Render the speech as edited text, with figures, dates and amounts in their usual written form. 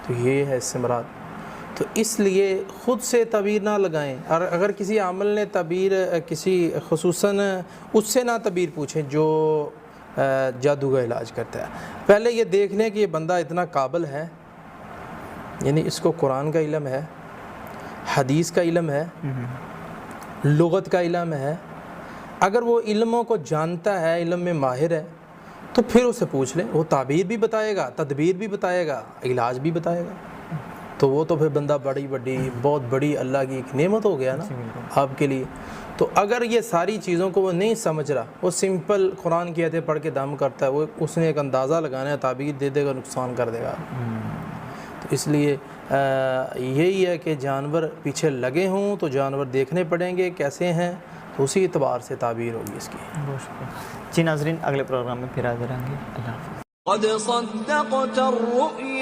تو یہ ہے اس سے مراد. تو اس لیے خود سے تعبیر نہ لگائیں، اور اگر کسی عامل نے تعبیر کسی خصوصاً اس سے نہ تعبیر پوچھیں جو جادو کا علاج کرتا ہے. پہلے یہ دیکھ لیں کہ یہ بندہ اتنا قابل ہے، یعنی اس کو قرآن کا علم ہے، حدیث کا علم ہے، لغت کا علم ہے. اگر وہ علموں کو جانتا ہے، علم میں ماہر ہے، تو پھر اسے پوچھ لیں. وہ تعبیر بھی بتائے گا، تدبیر بھی بتائے گا، علاج بھی بتائے گا. تو وہ تو پھر بندہ بہت بڑی اللہ کی ایک نعمت ہو گیا نا آپ کے لیے. تو اگر یہ ساری چیزوں کو وہ نہیں سمجھ رہا، وہ سمپل قرآن کی آیتیں پڑھ کے دم کرتا ہے، وہ اس نے ایک اندازہ لگانا ہے، تعبیر دے دے گا، نقصان کر دے گا. تو اس لیے یہی ہے کہ جانور پیچھے لگے ہوں تو جانور دیکھنے پڑیں گے کیسے ہیں، تو اسی اعتبار سے تعبیر ہوگی اس کی. بہت شکریہ جی. ناظرین اگلے پروگرام میں پھر حاضر ہوں گے. اللہ حافظ. قد صدقت الرؤيا